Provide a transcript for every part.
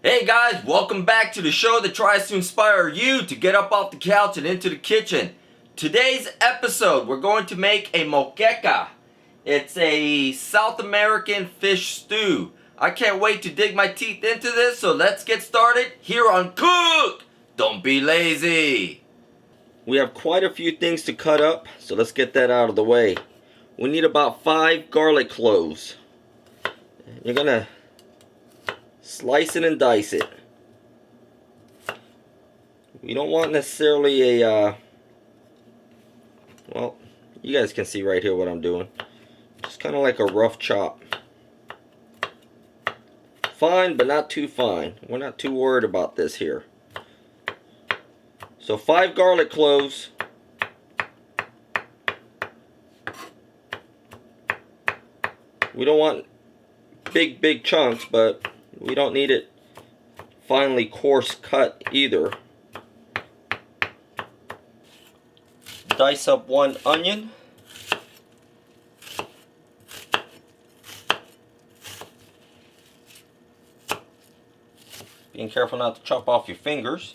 Hey guys, welcome back to the show that tries to inspire you to get up off the couch and into the kitchen. Today's episode, we're going to make a moqueca. It's a South American fish stew. I can't wait to dig my teeth into this, so let's get started here on Cook! Don't be lazy! We have quite a few things to cut up, so let's get that out of the way. We need about 5 garlic cloves. You're gonna slice it and dice it. We don't want necessarily a, well, you guys can see right here what I'm doing. Just kind of like a rough chop. Fine, but not too fine. We're not too worried about this here. So 5 garlic cloves. We don't want big chunks, but we don't need it finely coarse cut either. Dice up 1 onion. Being careful not to chop off your fingers.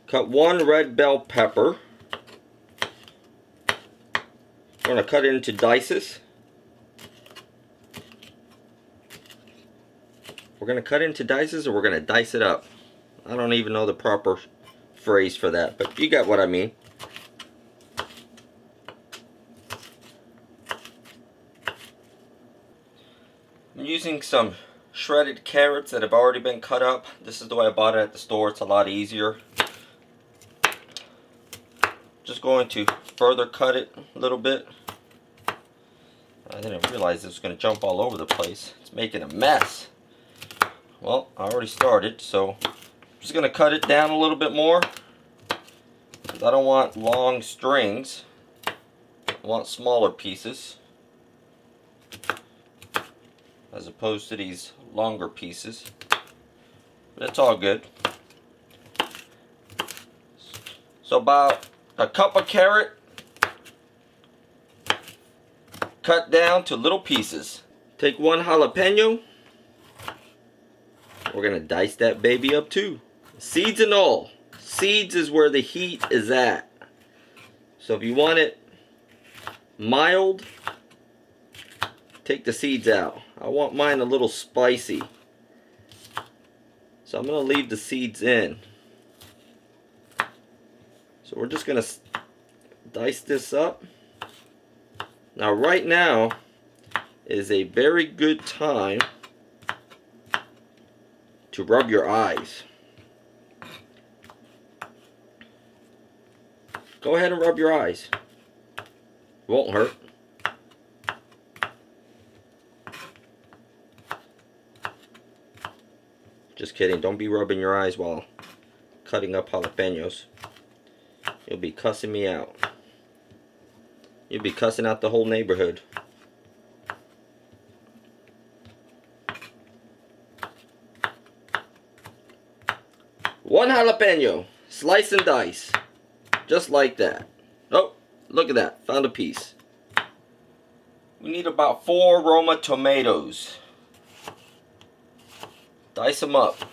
Cut 1 red bell pepper. We're going to cut it into dices. We're going to cut it into dices, or we're going to dice it up. I don't even know the proper phrase for that, but you got what I mean. I'm using some shredded carrots that have already been cut up. This is the way I bought it at the store. It's a lot easier. Just going to further cut it a little bit. I didn't realize it was going to jump all over the place. It's making a mess. Well, I already started, so I'm just going to cut it down a little bit more. Because I don't want long strings. I want smaller pieces, as opposed to these longer pieces. But it's all good. So about a cup of carrot cut down to little pieces. Take 1 jalapeno. We're going to dice that baby up too. Seeds and all. Seeds is where the heat is at. So if you want it mild, take the seeds out. I want mine a little spicy. So I'm going to leave the seeds in. So we're just going to dice this up. Now right now is a very good time to rub your eyes. Go ahead and rub your eyes. It won't hurt. Just kidding. Don't be rubbing your eyes while cutting up jalapenos. You'll be cussing me out. You'll be cussing out the whole neighborhood. One jalapeno. Slice and dice. Just like that. Oh, look at that. Found a piece. We need about 4 Roma tomatoes. Dice them up.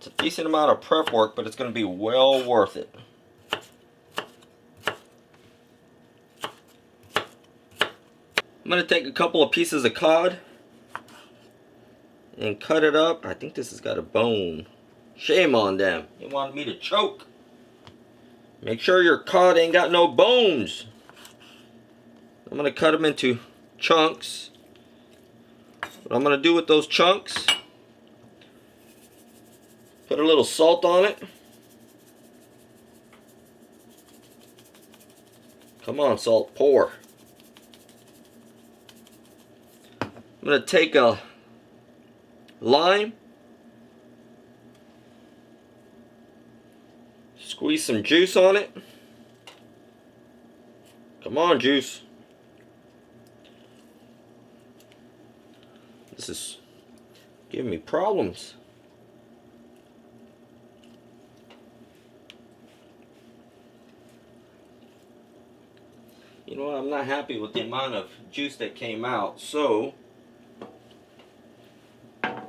It's a decent amount of prep work, but it's going to be well worth it. I'm going to take a couple of pieces of cod and cut it up. I think this has got a bone. Shame on them. They wanted me to choke. Make sure your cod ain't got no bones. I'm going to cut them into chunks. What I'm going to do with those chunks, Put a little salt on it. Come on, salt, pour. I'm going to take a lime, squeeze some juice on it. Come on, juice. This is giving me problems. You know what, I'm not happy with the amount of juice that came out, so I'm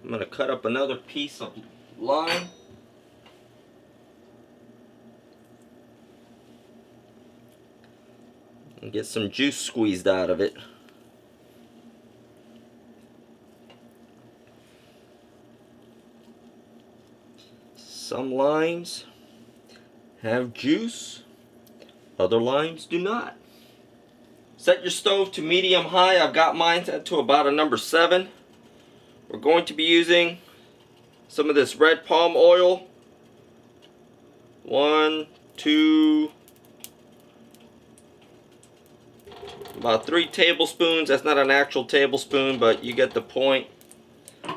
going to cut up another piece of lime. And get some juice squeezed out of it. Some limes have juice, other limes do not. Set your stove to medium high. I've got mine set to about a number 7. We're going to be using some of this red palm oil. 1, 2, about 3 tablespoons. That's not an actual tablespoon, but you get the point.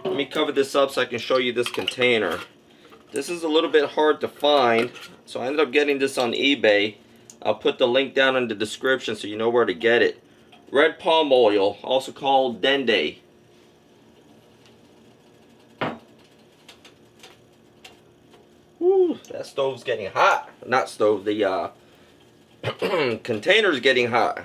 Let me cover this up so I can show you this container. This is a little bit hard to find, so I ended up getting this on eBay. I'll put the link down in the description so you know where to get it. Red palm oil, also called dende. Woo, that stove's getting hot. Not stove, the container's getting hot.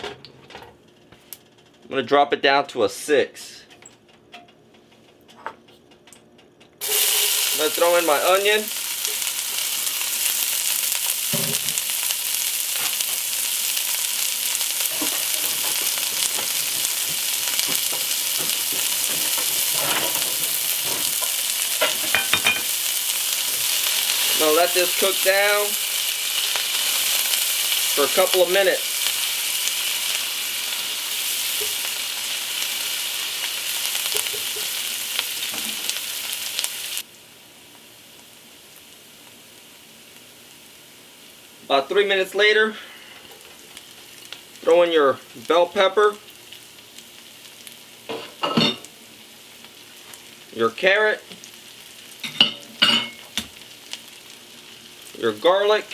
I'm going to drop it down to a 6. I'm going to throw in my onion. I'm going to let this cook down for a couple of minutes. About 3 minutes later, throw in your bell pepper, your carrot, your garlic,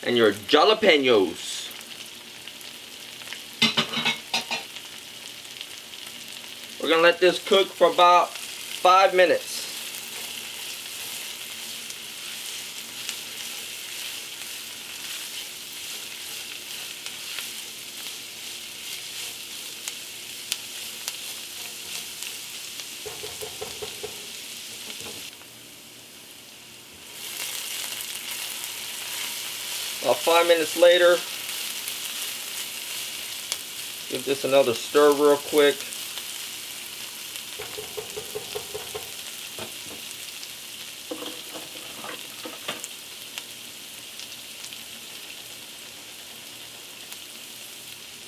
and your jalapenos. We're going to let this cook for about 5 minutes. About 5 minutes later, give this another stir real quick.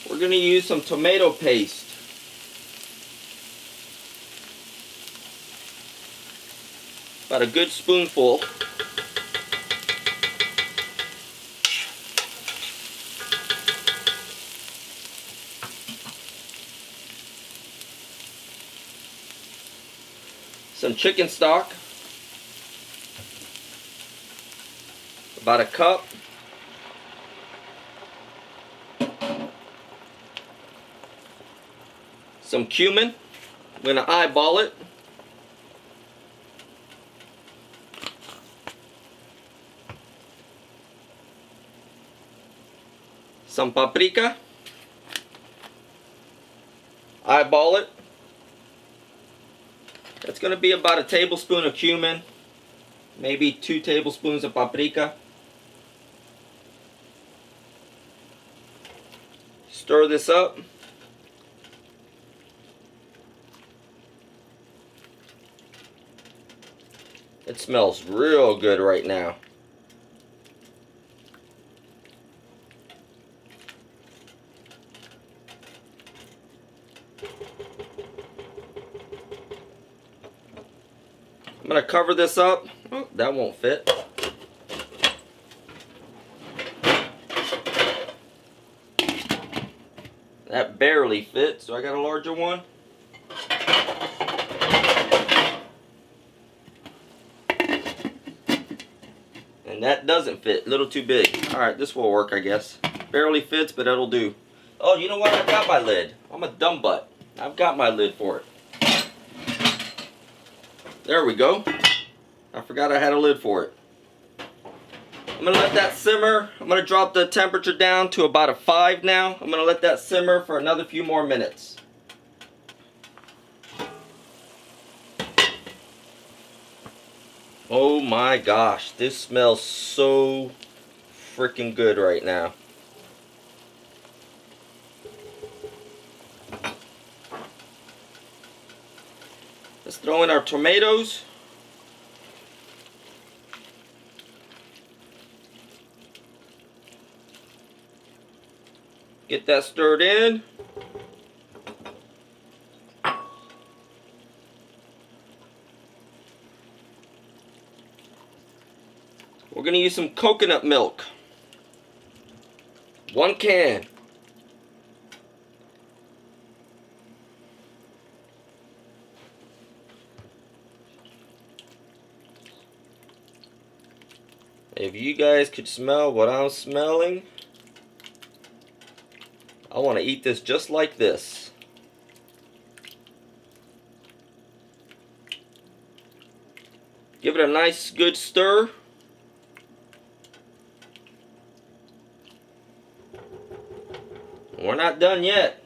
We're going to use some tomato paste. About a good spoonful. Some chicken stock, about a cup. Some cumin, I'm going to eyeball it. Some paprika, eyeball it. That's going to be about a tablespoon of cumin, maybe 2 tablespoons of paprika. Stir this up. It smells real good right now. I'm going to cover this up. Oh, that won't fit. That barely fits, so I got a larger one. And that doesn't fit, a little too big. Alright, this will work, I guess. Barely fits, but it'll do. Oh, you know what? I've got my lid. I'm a dumb butt. I've got my lid for it. There we go. I forgot I had a lid for it. I'm going to let that simmer. I'm going to drop the temperature down to about a 5 now. I'm going to let that simmer for another few more minutes. Oh my gosh, this smells so freaking good right now. Let's throw in our tomatoes. Get that stirred in. We're going to use some coconut milk. 1 can. If you guys could smell what I'm smelling, I want to eat this just like this. Give it a nice good stir. We're not done yet.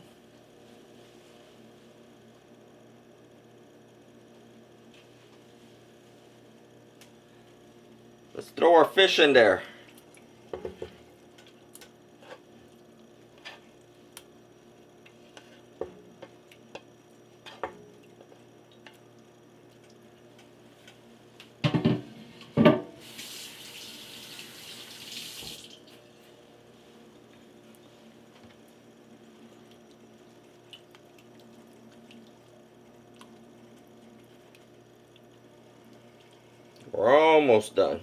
Let's throw our fish in there. We're almost done.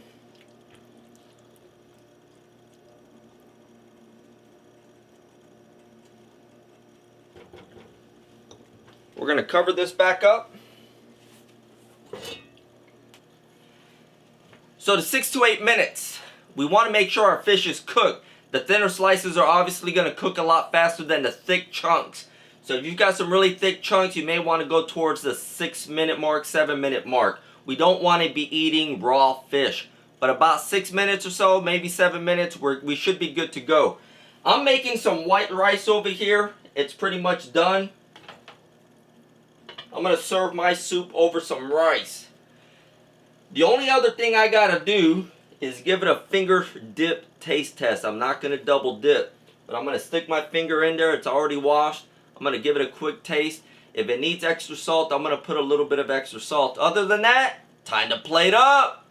We're going to cover this back up. So to 6 to 8 minutes, we want to make sure our fish is cooked. The thinner slices are obviously going to cook a lot faster than the thick chunks. So if you've got some really thick chunks, you may want to go towards the 6-minute mark, 7-minute mark. We don't want to be eating raw fish. But about 6 minutes or so, maybe 7 minutes, we should be good to go. I'm making some white rice over here. It's pretty much done. I'm going to serve my soup over some rice. The only other thing I got to do is give it a finger dip taste test. I'm not going to double dip. But I'm going to stick my finger in there. It's already washed. I'm going to give it a quick taste. If it needs extra salt, I'm going to put a little bit of extra salt. Other than that, time to plate up.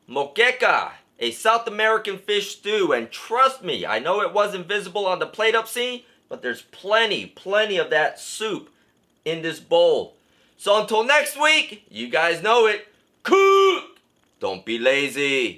Moqueca, a South American fish stew. And trust me, I know it wasn't visible on the plate up scene, but there's plenty of that soup in this bowl. So until next week, you guys know it. Cook! Don't be lazy.